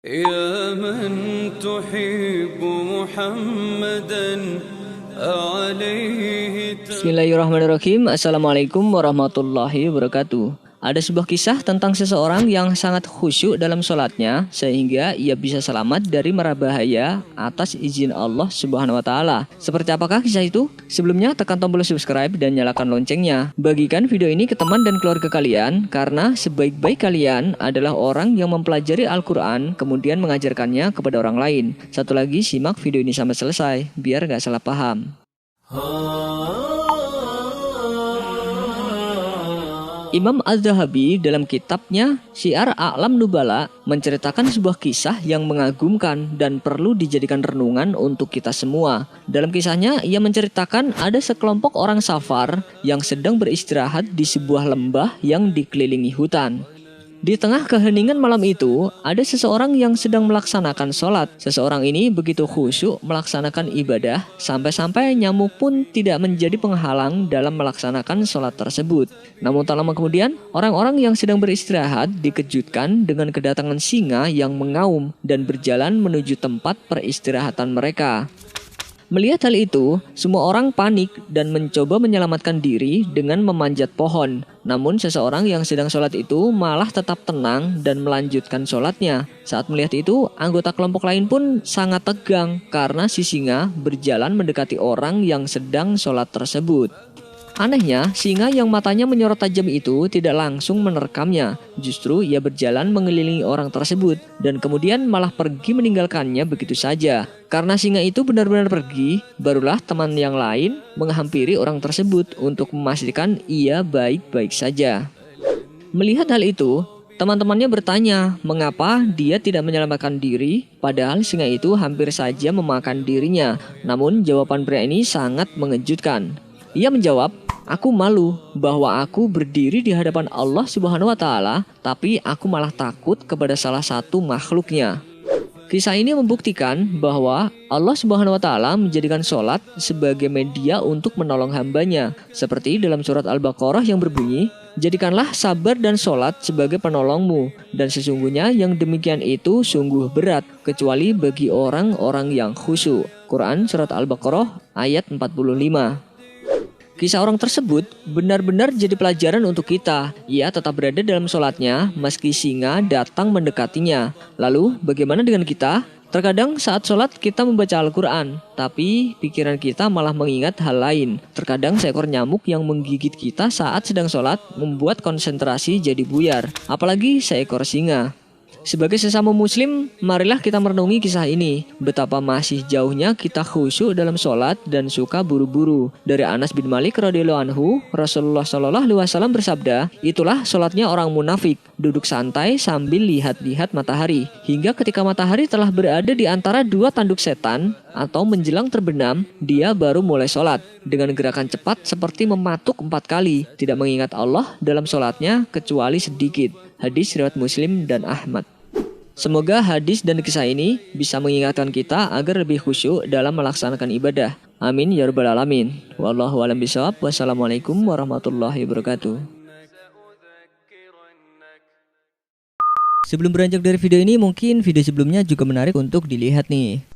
يا من تحب محمدا عليه Bismillahirrahmanirrahim. Assalamualaikum warahmatullahi wabarakatuh. Ada sebuah kisah tentang seseorang yang sangat khusyuk dalam sholatnya sehingga ia bisa selamat dari mara bahaya atas izin Allah Subhanahu wa taala. Seperti apakah kisah itu? Sebelumnya tekan tombol subscribe dan nyalakan loncengnya. Bagikan video ini ke teman dan keluarga kalian karena sebaik-baik kalian adalah orang yang mempelajari Al-Qur'an kemudian mengajarkannya kepada orang lain. Satu lagi, simak video ini sampai selesai biar gak salah paham. Imam Az-Zahabi dalam kitabnya Syiar A'lam Nubala menceritakan sebuah kisah yang mengagumkan dan perlu dijadikan renungan untuk kita semua. Dalam kisahnya, ia menceritakan ada sekelompok orang safar yang sedang beristirahat di sebuah lembah yang dikelilingi hutan. Di tengah keheningan malam itu, ada seseorang yang sedang melaksanakan sholat. Seseorang ini begitu khusyuk melaksanakan ibadah, sampai-sampai nyamuk pun tidak menjadi penghalang dalam melaksanakan sholat tersebut. Namun tak lama kemudian, orang-orang yang sedang beristirahat dikejutkan dengan kedatangan singa yang mengaum dan berjalan menuju tempat peristirahatan mereka. Melihat hal itu, semua orang panik dan mencoba menyelamatkan diri dengan memanjat pohon. Namun seseorang yang sedang sholat itu malah tetap tenang dan melanjutkan sholatnya. Saat melihat itu, anggota kelompok lain pun sangat tegang karena si singa berjalan mendekati orang yang sedang sholat tersebut. Anehnya, singa yang matanya menyorot tajam itu tidak langsung menerkamnya. Justru ia berjalan mengelilingi orang tersebut dan kemudian malah pergi meninggalkannya begitu saja. Karena singa itu benar-benar pergi, barulah teman yang lain menghampiri orang tersebut untuk memastikan ia baik-baik saja. Melihat hal itu, teman-temannya bertanya mengapa dia tidak menyelamatkan diri padahal singa itu hampir saja memakan dirinya. Namun jawaban pria ini sangat mengejutkan. Ia menjawab, "Aku malu bahwa aku berdiri di hadapan Allah Subhanahu wa taala, tapi aku malah takut kepada salah satu makhluknya." Kisah ini membuktikan bahwa Allah Subhanahu wa taala menjadikan sholat sebagai media untuk menolong hambanya. Seperti dalam surat Al-Baqarah yang berbunyi, "Jadikanlah sabar dan sholat sebagai penolongmu, dan sesungguhnya yang demikian itu sungguh berat, kecuali bagi orang-orang yang khusyuk." Quran surat Al-Baqarah ayat 45. Kisah orang tersebut benar-benar jadi pelajaran untuk kita. Ia tetap berada dalam sholatnya meski singa datang mendekatinya. Lalu bagaimana dengan kita? Terkadang saat sholat kita membaca Al-Quran, tapi pikiran kita malah mengingat hal lain. Terkadang seekor nyamuk yang menggigit kita saat sedang sholat membuat konsentrasi jadi buyar. Apalagi seekor singa. Sebagai sesama muslim, marilah kita merenungi kisah ini. Betapa masih jauhnya kita khusyuk dalam sholat dan suka buru-buru. Dari Anas bin Malik radhiyallahu anhu, Rasulullah shallallahu alaihi wasallam bersabda, "Itulah sholatnya orang munafik, duduk santai sambil lihat-lihat matahari. Hingga ketika matahari telah berada di antara dua tanduk setan atau menjelang terbenam, dia baru mulai sholat. Dengan gerakan cepat seperti mematuk 4 kali, tidak mengingat Allah dalam sholatnya kecuali sedikit." Hadis riwayat Muslim dan Ahmad. Semoga hadis dan kisah ini bisa mengingatkan kita agar lebih khusyuk dalam melaksanakan ibadah. Amin ya rabbal alamin. Wallahu a'lam bishawab. Wassalamualaikum warahmatullahi wabarakatuh. Sebelum beranjak dari video ini, mungkin video sebelumnya juga menarik untuk dilihat nih.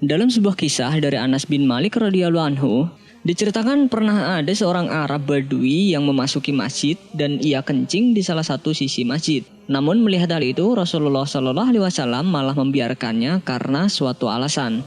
Dalam sebuah kisah dari Anas bin Malik radhiyallahu anhu, diceritakan pernah ada seorang Arab Badui yang memasuki masjid dan ia kencing di salah satu sisi masjid. Namun melihat hal itu, Rasulullah Shallallahu Alaihi Wasallam malah membiarkannya karena suatu alasan.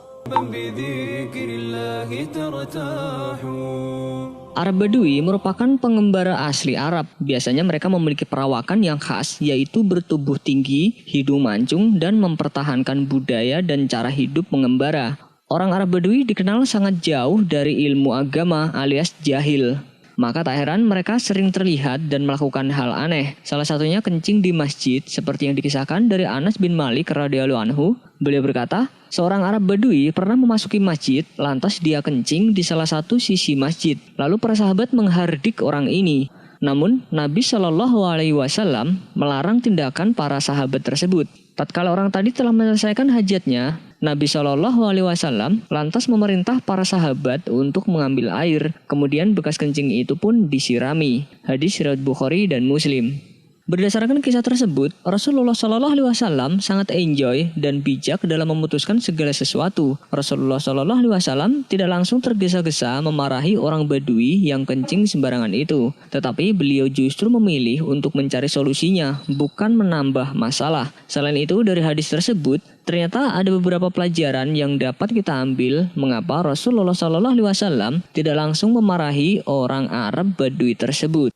Arab Badui merupakan pengembara asli Arab. Biasanya mereka memiliki perawakan yang khas, yaitu bertubuh tinggi, hidung mancung, dan mempertahankan budaya dan cara hidup mengembara. Orang Arab Badui dikenal sangat jauh dari ilmu agama alias jahil. Maka tak heran mereka sering terlihat dan melakukan hal aneh. Salah satunya kencing di masjid seperti yang dikisahkan dari Anas bin Malik radhiyallahu anhu. Beliau berkata, seorang Arab Badui pernah memasuki masjid, lantas dia kencing di salah satu sisi masjid. Lalu para sahabat menghardik orang ini. Namun Nabi Shallallahu Alaihi Wasallam melarang tindakan para sahabat tersebut. Tatkala orang tadi telah menyelesaikan hajatnya, Nabi Shallallahu Alaihi Wasallam lantas memerintah para sahabat untuk mengambil air. Kemudian bekas kencing itu pun disirami. Hadis riwayat Bukhari dan Muslim. Berdasarkan kisah tersebut, Rasulullah Shallallahu Alaihi Wasallam sangat enjoy dan bijak dalam memutuskan segala sesuatu. Rasulullah Shallallahu Alaihi Wasallam tidak langsung tergesa-gesa memarahi orang Badui yang kencing sembarangan itu, tetapi beliau justru memilih untuk mencari solusinya, bukan menambah masalah. Selain itu, dari hadis tersebut, ternyata ada beberapa pelajaran yang dapat kita ambil mengapa Rasulullah Shallallahu Alaihi Wasallam tidak langsung memarahi orang Arab Badui tersebut.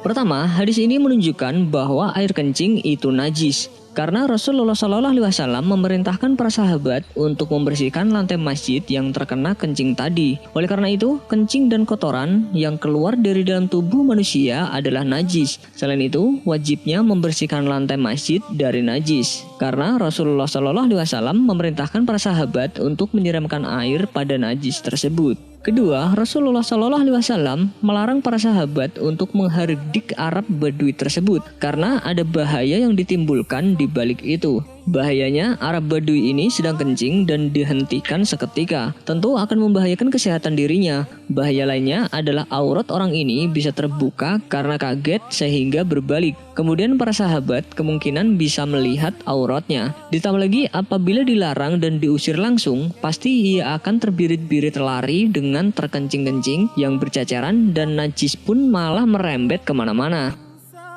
Pertama, hadis ini menunjukkan bahwa air kencing itu najis. Karena Rasulullah Shallallahu Alaihi Wasallam memerintahkan para sahabat untuk membersihkan lantai masjid yang terkena kencing tadi. Oleh karena itu, kencing dan kotoran yang keluar dari dalam tubuh manusia adalah najis. Selain itu, wajibnya membersihkan lantai masjid dari najis. Karena Rasulullah Shallallahu Alaihi Wasallam memerintahkan para sahabat untuk menyiramkan air pada najis tersebut. Kedua, Rasulullah Shallallahu Alaihi Wasallam melarang para sahabat untuk menghardik Arab Badui tersebut karena ada bahaya yang ditimbulkan di balik itu. Bahayanya, Arab Badui ini sedang kencing dan dihentikan seketika. Tentu akan membahayakan kesehatan dirinya. Bahaya lainnya adalah aurat orang ini bisa terbuka karena kaget sehingga berbalik. Kemudian para sahabat kemungkinan bisa melihat auratnya. Ditambah lagi, apabila dilarang dan diusir langsung, pasti ia akan terbirit-birit lari dengan terkencing-kencing yang bercacaran dan najis pun malah merembet kemana-mana.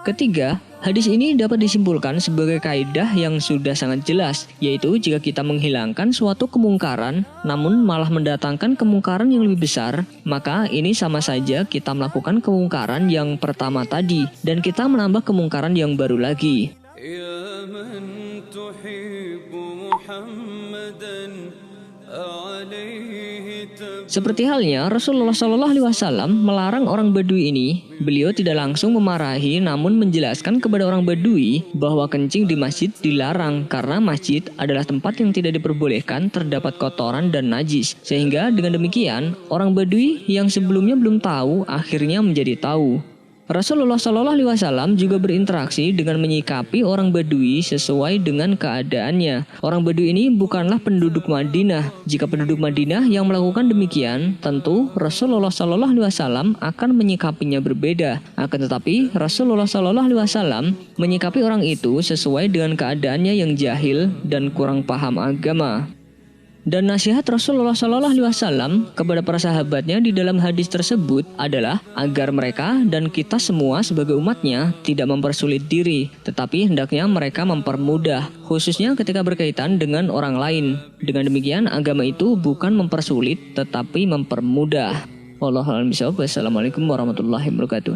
Ketiga, hadis ini dapat disimpulkan sebagai kaidah yang sudah sangat jelas, yaitu jika kita menghilangkan suatu kemungkaran namun malah mendatangkan kemungkaran yang lebih besar, maka ini sama saja kita melakukan kemungkaran yang pertama tadi dan kita menambah kemungkaran yang baru lagi. Ya man tuhibbu Muhammadan seperti halnya Rasulullah Shallallahu Alaihi Wasallam melarang orang Badui ini, beliau tidak langsung memarahi namun menjelaskan kepada orang Badui bahwa kencing di masjid dilarang karena masjid adalah tempat yang tidak diperbolehkan terdapat kotoran dan najis. Sehingga dengan demikian orang Badui yang sebelumnya belum tahu akhirnya menjadi tahu. Rasulullah Shallallahu Alaihi Wasallam juga berinteraksi dengan menyikapi orang Badui sesuai dengan keadaannya. Orang Badui ini bukanlah penduduk Madinah. Jika penduduk Madinah yang melakukan demikian, tentu Rasulullah Shallallahu Alaihi Wasallam akan menyikapinya berbeda. Akan tetapi Rasulullah Shallallahu Alaihi Wasallam menyikapi orang itu sesuai dengan keadaannya yang jahil dan kurang paham agama. Dan nasihat Rasulullah Shallallahu Alaihi Wasallam kepada para sahabatnya di dalam hadis tersebut adalah agar mereka dan kita semua sebagai umatnya tidak mempersulit diri, tetapi hendaknya mereka mempermudah, khususnya ketika berkaitan dengan orang lain. Dengan demikian agama itu bukan mempersulit, tetapi mempermudah. Wallahu a'lam bishawab. Wassalamualaikum warahmatullahi wabarakatuh.